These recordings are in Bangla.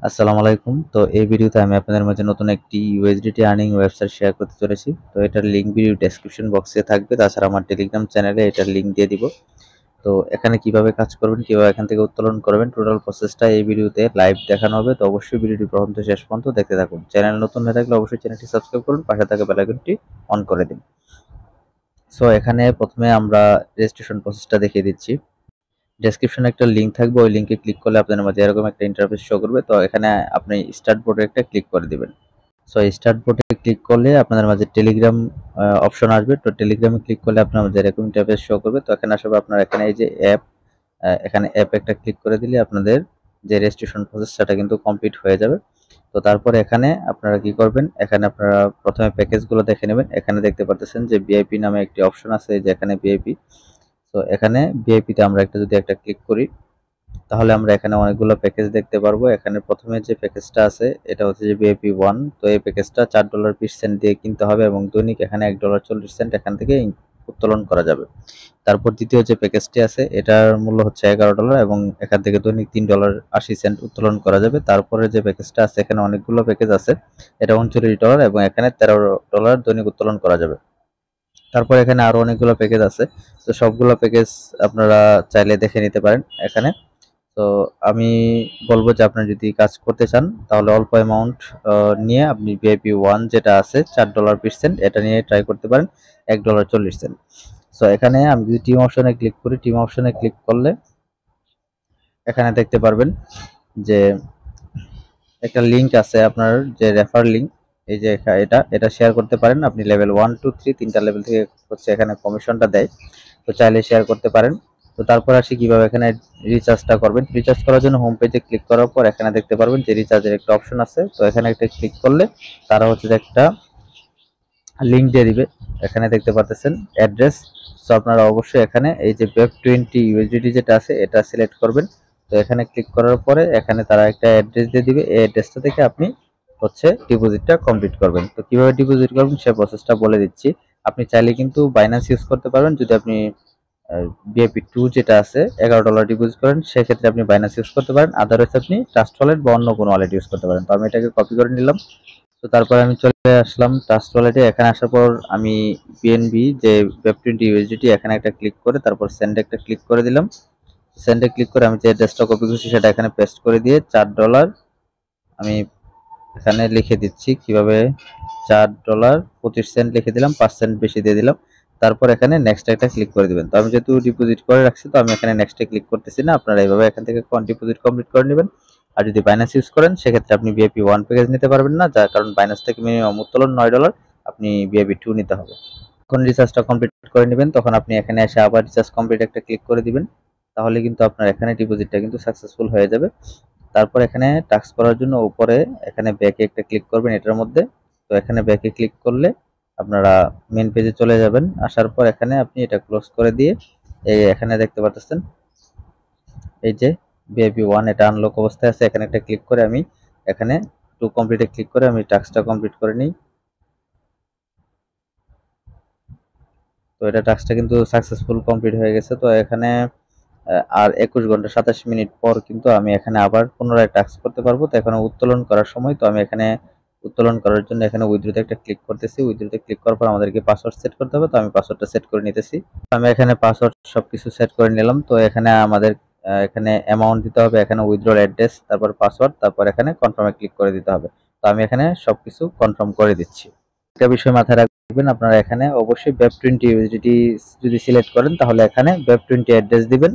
আসসালামু আলাইকুম। তো এই ভিডিওতে আমি আপনাদের মাঝে নতুন একটি USDT আর্নিং ওয়েবসাইট শেয়ার করতে চলেছি। তো এটার লিংক ভিডিও ডেসক্রিপশন বক্সে থাকবে। তাছাড়া আমার টেলিগ্রাম চ্যানেলে এটার লিংক দিয়ে দিব। তো এখানে কিভাবে কাজ করবেন, কিভাবে এখান থেকে উত্তোলন করবেন, টোটাল প্রসেসটা এই ভিডিওতে লাইভ দেখানো হবে। তো অবশ্যই ভিডিওটি প্রথম থেকে শেষ পর্যন্ত দেখতে থাকুন। চ্যানেল নতুন হয়ে থাকলে অবশ্যই চ্যানেলটি সাবস্ক্রাইব করুন, পাশে থাকা বেল আইকনটি অন করে দিন। সো এখানে প্রথমে আমরা রেজিস্ট্রেশন প্রসেসটা দেখিয়ে দিচ্ছি। ডেসক্রিপশনে একটা লিংক থাকবে, ওই লিংকে ক্লিক করলে আপনাদের মাঝে এরকম একটা ইন্টারফেস শো করবে। তো এখানে আপনি স্টার্ট বোর্ডে একটা ক্লিক করে দিবেন। সো স্টার্ট বোর্ডে ক্লিক করলে আপনাদের মাঝে টেলিগ্রাম অপশন আসবে। তো টেলিগ্রামে ক্লিক করলে আপনার মাঝে এরকম ইন্টারফেস শো করবে। তো এখানে আসবে আপনার এখানে এই যে অ্যাপ, এখানে অ্যাপ একটা ক্লিক করে দিলে আপনাদের যে রেজিস্ট্রেশন প্রসেস সেটা কিন্তু কমপ্লিট হয়ে যাবে। তো তারপরে এখানে আপনারা কি করবেন, এখানে আপনারা প্রথমে প্যাকেজগুলো দেখে নেবেন। এখানে দেখতে পাচ্ছেন যে ভিআইপি নামে একটি অপশন আছে, যে এখানে ভিআইপি। তো এখানে ভিআইপিতে আমরা যদি একটা ক্লিক করি, তাহলে আমরা এখানে অনেকগুলো প্যাকেজ দেখতে পারবো। এখানে প্রথমে যে প্যাকেজটা আছে এটা হচ্ছে যে ভিআইপি 1। তো এই প্যাকেজটা $4.20 দিয়ে কিনতে হবে এবং দৈনিক এখানে $1.40 এখান থেকে উত্তোলন করা যাবে। তারপর দ্বিতীয় যে প্যাকেজটি আছে এটার মূল্য হচ্ছে $11 এবং এখান থেকে দৈনিক $3.80 উত্তোলন করা যাবে। তারপরে যে প্যাকেজটা আছে, এখানে অনেকগুলো প্যাকেজ আছে, এটা $39 এবং এখানে $13 দৈনিক উত্তোলন করা যাবে। তারপর এখানে আরো অনেকগুলো প্যাকেজ আছে। তো সবগুলো প্যাকেজ আপনারা চাইলে দেখে নিতে পারেন এখানে। তো আমি বলবো যে আপনারা যদি কাজ করতে চান তাহলে অল্প অ্যামাউন্ট নিয়ে আপনি ভিআইপি 1 যেটা আছে $4.20 এটা নিয়ে ট্রাই করতে পারেন $1.40। সো এখানে আমি যদি টিম অপশনে ক্লিক করি, টিম অপশনে ক্লিক করলে এখানে দেখতে পারবেন যে একটা লিংক আছে আপনার, যে রেফার লিংক। এই যে এটা শেয়ার করতে পারেন আপনি লেভেল 1 2 3 তিনটা লেভেল থেকে হচ্ছে এখানে কমিশনটা দেয়। তো চাইলে শেয়ার করতে পারেন। তো তারপর আসি কিভাবে এখানে রিচার্জটা করবেন। রিচার্জ করার জন্য হোম পেজে ক্লিক করার পর এখানে দেখতে পারবেন যে রিচার্জের একটা অপশন আছে। তো এখানে একটা ক্লিক করলে তারা হচ্ছে যে একটা লিংক দিয়ে দিবে। এখানে দেখতে পাচ্ছেন অ্যাড্রেস। সো আপনারা অবশ্যই এখানে এই যে BEP20 USDT যেটা আছে এটা সিলেক্ট করবেন। তো এখানে ক্লিক করার পরে এখানে তারা একটা অ্যাড্রেস দিয়ে দিবে। এই অ্যাড্রেসটা থেকে আপনি হচ্ছে ডিপোজিটটা কমপ্লিট করবেন। তো কিভাবে ডিপোজিট করবেন সে প্রসেসটা বলে দিচ্ছি। আপনি চাইলে কিন্তু বাইন্যান্স ইউজ করতে পারবেন। যদি আপনি BEP2 যেটা আছে $11 ডিপোজিট করেন, সেক্ষেত্রে আপনি বাইন্যান্স ইউজ করতে পারেন। আদারওয়াইজ আপনি ট্রাস্ট ওয়ালেট বা অন্য কোনো ওয়ালেট ইউজ করতে পারেন। তো আমি এটাকে কপি করে নিলাম। তো তারপরে আমি চলে আসলাম ট্রাস্ট ওয়ালেটে। এখানে আসার পর আমি পিএনবি যে BEP20 USDT এখানে একটা ক্লিক করে তারপর সেন্ডে একটা ক্লিক করে দিলাম। সেন্ডে ক্লিক করে আমি যে অ্যাড্রেসটা কপি করছি সেটা এখানে পেস্ট করে দিয়ে $4 আমি এখানে লিখে দিচ্ছি। কিভাবে $4.25 লিখে দিলাম, 5 সেন্ট বেশি দিয়ে দিলাম। তারপর এখানে নেক্সট একটা ক্লিক করে দিবেন। তো আমি যেহেতু ডিপোজিট করে রাখছি, তো আমি এখানে নেক্সটে ক্লিক করতেছি না। আপনারা এইভাবে এখান থেকে ডিপোজিট কমপ্লিট করে নেবেন। আর যদি বাইন্যান্স ইউজ করেন সেক্ষেত্রে আপনি VIP1 প্যাকেজ নিতে পারবেন না, যার কারণ বাইন্যান্স থেকে মিনিমাম উত্তোলন $9, আপনি VIP2 নিতে হবে। যখন রিচার্জটা কমপ্লিট করে নেবেন তখন আপনি এখানে এসে আবার রিচার্জ কমপ্লিট একটা ক্লিক করে দিবেন। তাহলে কিন্তু আপনার এখানে ডিপোজিটটা কিন্তু সাকসেসফুল হয়ে যাবে। তারপর এখানে টাস্ক করার জন্য উপরে এখানে ব্যাকে একটা ক্লিক করবেন এটার মধ্যে। তো এখানে ব্যাকে ক্লিক করলে আপনারা মেন পেজে চলে যাবেন। আসার পর এখানে আপনি এটা ক্লোজ করে দিয়ে এই এখানে দেখতে পাচ্ছেন এই যে VIP1 এটা আনলক অবস্থায় আছে। এখানে একটা ক্লিক করে আমি এখানে টু কমপ্লিটে ক্লিক করে আমি টাস্কটা কমপ্লিট করে নিই। তো এটা টাস্কটা কিন্তু সাকসেসফুল কমপ্লিট হয়ে গেছে। তো এখানে আর 21 ঘন্টা 27 মিনিট পর কিন্তু আমি এখানে আবার পুনরায় টাস্ক করতে পারবো। তো এখানে উত্তোলন করার সময় তো আমি এখানে উত্তোলন করার জন্য এখানে উইথড্রোতে একটা ক্লিক করতেছি। উইথড্রোতে ক্লিক করার পর আমাদেরকে পাসওয়ার্ড সেট করতে হবে। তো আমি পাসওয়ার্ডটা সেট করে নিতেছি। আমি এখানে পাসওয়ার্ড সবকিছু সেট করে নিলাম। তো এখানে আমাদের এখানে অ্যামাউন্ট দিতে হবে, এখানে উইথড্রল অ্যাড্রেস, তারপর পাসওয়ার্ড, তারপর এখানে কনফার্মে ক্লিক করে দিতে হবে। তো আমি এখানে সবকিছু কনফার্ম করে দিচ্ছি। একটা বিষয় মাথায় রাখবেন, আপনারা এখানে অবশ্যই BEP20 USDT যদি সিলেক্ট করেন তাহলে এখানে BEP20 অ্যাড্রেস দিবেন।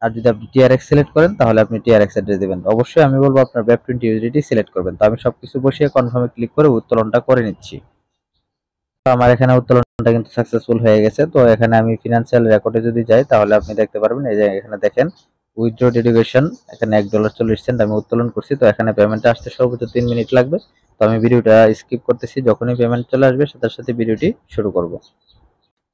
আর যদি আপনি TRX সিলেক্ট করেন তাহলে আপনি TRX অ্যাড্রেস দিবেন। অবশ্যই আমি বলবো আপনার BEP20 USDT সিলেক্ট করবেন। তো আমি সবকিছু বসিয়ে কনফার্মে ক্লিক করে উত্তোলনটা করে নিচ্ছি। তো আমার এখানে উত্তোলনটা কিন্তু সাকসেসফুল হয়ে গেছে। তো এখানে আমি ফিনান্সিয়াল রেকর্ডে যদি যাই তাহলে আপনি দেখতে পারবেন এই যে এখানে দেখেন উইথড্র ডেডিকেশন, এখানে $1.40 আমি উত্তোলন করছি। তো এখানে পেমেন্টটা আসতে সর্বোচ্চ 3 মিনিট লাগবে। তো আমি ভিডিওটা স্কিপ করতেছি, যখনই পেমেন্ট চলে আসবে সাথে সাথে ভিডিওটি শুরু করব।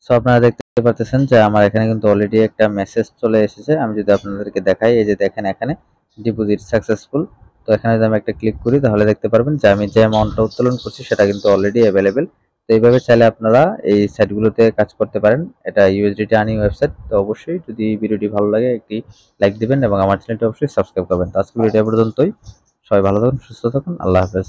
সো আপনারা দেখতে পাচ্ছেন যে আমার এখানে কিন্তু অলরেডি একটা মেসেজ চলে এসেছে। আমি যদি আপনাদেরকে দেখাই, এই যে দেখেন এখানে ডিপোজিট সাকসেসফুল। তো এখানে যদি আমি একটা ক্লিক করি তাহলে দেখতে পারবেন যে আমি যে অ্যামাউন্টটা উত্তোলন করছি সেটা কিন্তু অলরেডি অ্যাভেলেবেল। তো এইভাবে চাইলে আপনারা এই সাইটগুলোতে কাজ করতে পারেন। এটা USDT আর্নিং ওয়েবসাইট। তো অবশ্যই যদি ভিডিওটি ভালো লাগে একটি লাইক দিবেন এবং আমার চ্যানেলটি অবশ্যই সাবস্ক্রাইব করবেন। তো আজকে ভিডিও পর্যন্তই। সবাই ভালো থাকুন, সুস্থ থাকুন। আল্লাহ হাফেজ।